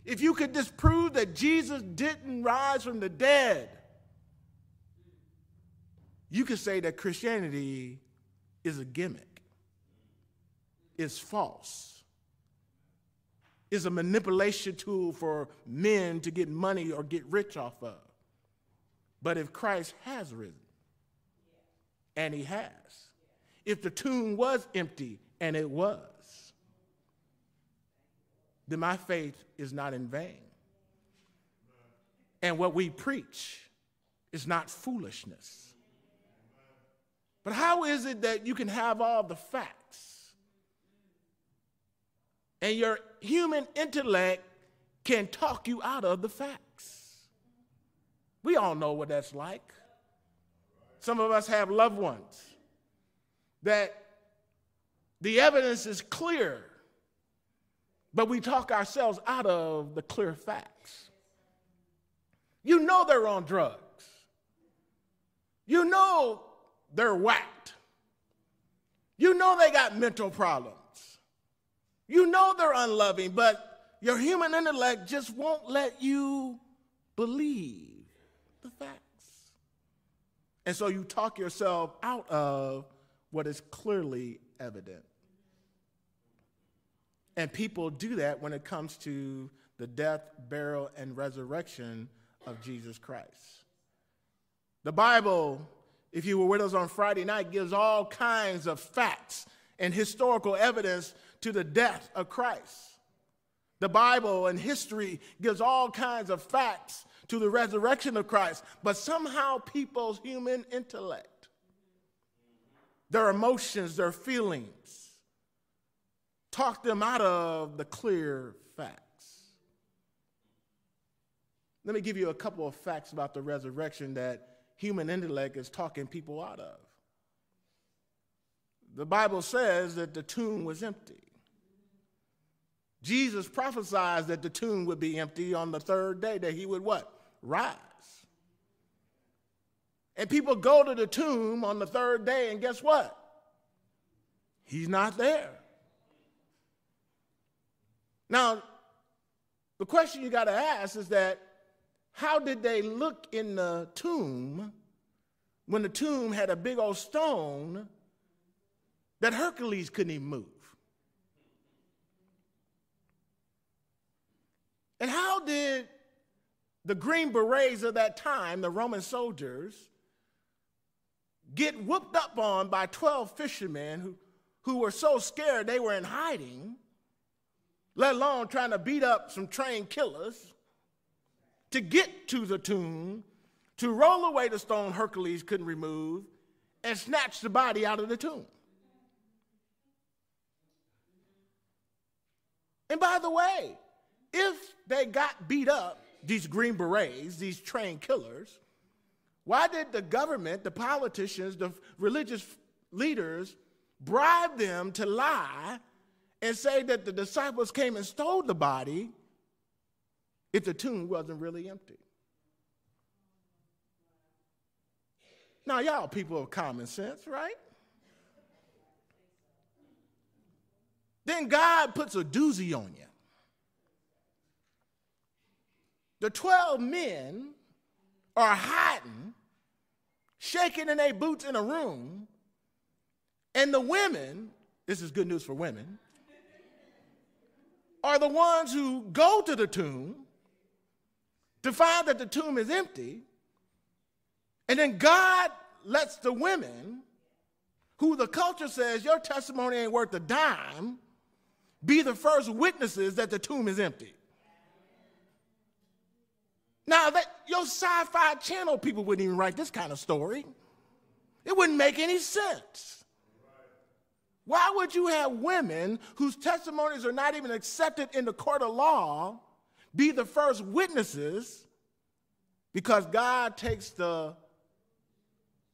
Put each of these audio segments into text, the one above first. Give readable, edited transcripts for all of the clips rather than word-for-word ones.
if you could disprove that Jesus didn't rise from the dead, you could say that Christianity is a gimmick, is false, is a manipulation tool for men to get money or get rich off of. But if Christ has risen, and he has, if the tomb was empty, and it was, then my faith is not in vain. And what we preach is not foolishness. But how is it that you can have all the facts and your human intellect can talk you out of the facts? We all know what that's like. Some of us have loved ones that the evidence is clear, but we talk ourselves out of the clear facts. You know they're on drugs. You know they're whacked. You know they got mental problems. You know they're unloving, but your human intellect just won't let you believe the facts. And so you talk yourself out of what is clearly evident. And people do that when it comes to the death, burial, and resurrection of Jesus Christ. The Bible, if you were with us on Friday night, gives all kinds of facts and historical evidence to the death of Christ. The Bible and history gives all kinds of facts to the resurrection of Christ. But somehow people's human intellect, their emotions, their feelings, talk them out of the clear facts. Let me give you a couple of facts about the resurrection that human intellect is talking people out of. The Bible says that the tomb was empty. Jesus prophesied that the tomb would be empty on the third day, that he would what? Rise. And people go to the tomb on the third day, and guess what? He's not there. Now, the question you got to ask is that, how did they look in the tomb when the tomb had a big old stone that Hercules couldn't even move? And how did the Green Berets of that time, the Roman soldiers, get whooped up on by 12 fishermen who were so scared they were in hiding, let alone trying to beat up some trained killers, to get to the tomb, to roll away the stone Hercules couldn't remove, and snatch the body out of the tomb? And by the way, if they got beat up, these Green Berets, these trained killers, why did the government, the politicians, the religious leaders bribe them to lie and say that the disciples came and stole the body if the tomb wasn't really empty? Now, y'all people of common sense, right? Then God puts a doozy on you. The 12 men are hiding, shaking in their boots in a room, and the women, this is good news for women, are the ones who go to the tomb to find that the tomb is empty, and then God lets the women, who the culture says your testimony ain't worth a dime, be the first witnesses that the tomb is empty. Now, your Sci-Fi Channel people wouldn't even write this kind of story. It wouldn't make any sense. Why would you have women whose testimonies are not even accepted in the court of law be the first witnesses? Because God takes the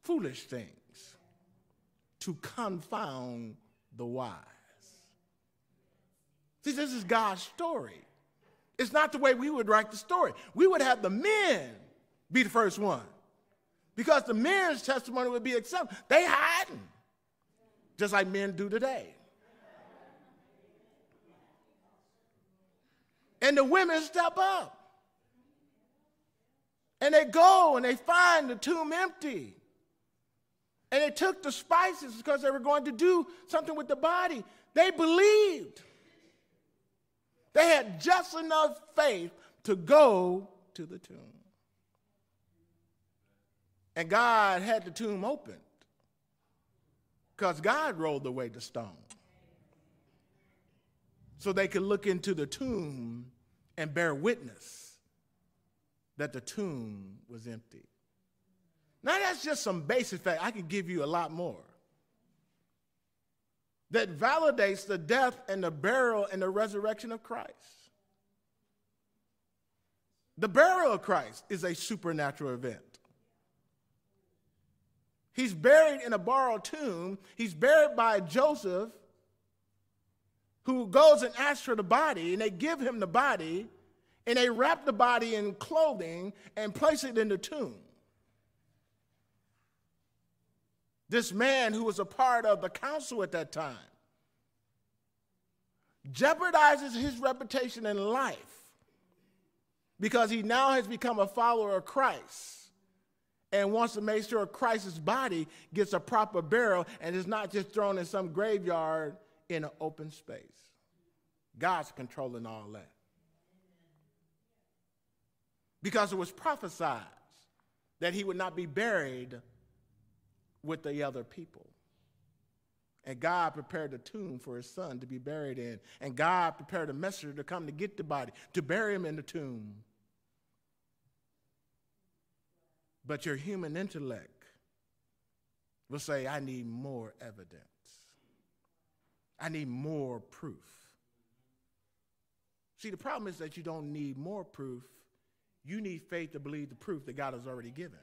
foolish things to confound the wise. See, this is God's story. It's not the way we would write the story. We would have the men be the first one, because the men's testimony would be accepted. They hiding, just like men do today. And the women step up. And they go and they find the tomb empty. And they took the spices because they were going to do something with the body. They believed. They had just enough faith to go to the tomb. And God had the tomb opened because God rolled away the stone so they could look into the tomb and bear witness that the tomb was empty. Now that's just some basic fact. I could give you a lot more that validates the death and the burial and the resurrection of Christ. The burial of Christ is a supernatural event. He's buried in a borrowed tomb. He's buried by Joseph, who goes and asks for the body, and they give him the body, and they wrap the body in clothing and place it in the tomb. This man, who was a part of the council at that time, jeopardizes his reputation in life because he now has become a follower of Christ and wants to make sure Christ's body gets a proper burial and is not just thrown in some graveyard in an open space. God's controlling all that. Because it was prophesied that he would not be buried with the other people. And God prepared a tomb for his son to be buried in. And God prepared a messenger to come to get the body, to bury him in the tomb. But your human intellect will say, I need more evidence. I need more proof. See, the problem is that you don't need more proof. You need faith to believe the proof that God has already given.